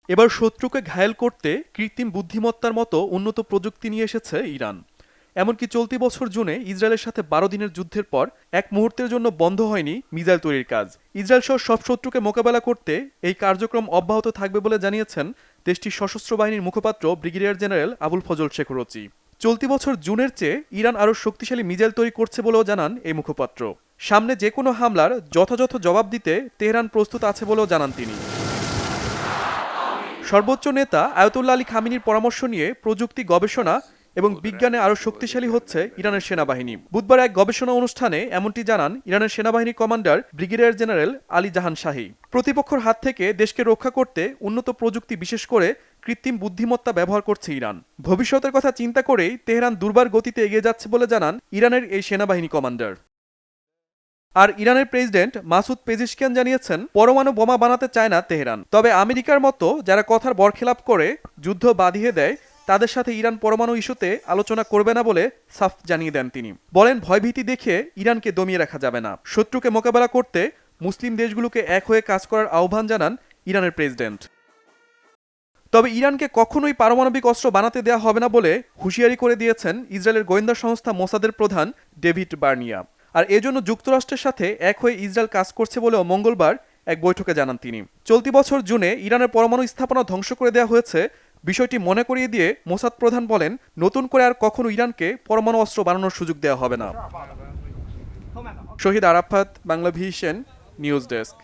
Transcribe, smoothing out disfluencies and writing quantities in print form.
এবার শত্রুকে ঘায়েল করতে কৃত্রিম বুদ্ধিমত্তার মতো উন্নত প্রযুক্তি নিয়ে এসেছে ইরান। এমনকি চলতি বছর জুনে ইসরায়েলের সাথে ১২ দিনের যুদ্ধের পর এক মুহূর্তের জন্য বন্ধ হয়নি মিসাইল তৈরির কাজ। ইসরায়েল সহ সব শত্রুকে মোকাবেলা করতে এই কার্যক্রম অব্যাহত থাকবে বলে জানিয়েছেন দেশটির সশস্ত্র বাহিনীর মুখপাত্র ব্রিগেডিয়ার জেনারেল আবুল ফজল শেখরচি। চলতি বছর জুনের চেয়ে ইরান আরও শক্তিশালী মিসাইল তৈরি করছে বলেও জানান এই মুখপাত্র। সামনে যে কোনো হামলার যথাযথ জবাব দিতে তেহরান প্রস্তুত আছে বলেও জানান তিনি। সর্বোচ্চ নেতা আয়াতুল্লাহ আলী খামেনির পরামর্শ নিয়ে প্রযুক্তি গবেষণা এবং বিজ্ঞানে আরও শক্তিশালী হচ্ছে ইরানের সেনাবাহিনী। বুধবার এক গবেষণা অনুষ্ঠানে এমনটি জানান ইরানের সেনাবাহিনী কমান্ডার ব্রিগেডিয়ার জেনারেল আলী জাহান শাহী। প্রতিপক্ষের হাত থেকে দেশকে রক্ষা করতে উন্নত প্রযুক্তি, বিশেষ করে কৃত্রিম বুদ্ধিমত্তা ব্যবহার করছে ইরান। ভবিষ্যতের কথা চিন্তা করেই তেহরান দুর্বার গতিতে এগিয়ে যাচ্ছে বলে জানান ইরানের এই সেনাবাহিনী কমান্ডার। আর ইরানের প্রেসিডেন্ট মাসুদ পেজিশকিয়ান জানিয়েছেন, পরমাণু বোমা বানাতে চায় না তেহরান, তবে আমেরিকার মতো যারা কথার বরখেলাপ করে যুদ্ধ বাঁধিয়ে দেয় তাদের সাথে ইরান পরমাণু ইস্যুতে আলোচনা করবে না বলে সাফ জানিয়ে দেন তিনি। বলেন, ভয়ভীতি দেখে ইরানকে দমিয়ে রাখা যাবে না। শত্রুকে মোকাবেলা করতে মুসলিম দেশগুলোকে এক হয়ে কাজ করার আহ্বান জানান ইরানের প্রেসিডেন্ট। তবে ইরানকে কখনোই পারমাণবিক অস্ত্র বানাতে দেওয়া হবে না বলে হুঁশিয়ারি করে দিয়েছেন ইসরায়েলের গোয়েন্দা সংস্থা মোসাদের প্রধান ডেভিড বার্নিয়া। আর এজন্য যুক্তরাষ্ট্রের সাথে এক হয়ে ইসরায়েল কাজ করছে বলেও মঙ্গলবার এক বৈঠকে জানান তিনি। চলতি বছর জুনে ইরানের পরমাণু স্থাপনা ধ্বংস করে দেওয়া হয়েছে। বিষয়টি মনে করিয়ে দিয়ে মোসাদ প্রধান বলেন, নতুন করে আর কখনো ইরানকে পরমাণু অস্ত্র বানানোর সুযোগ দেওয়া হবে না। শহীদ আরাফাত, বাংলাভিশন নিউজ ডেস্ক।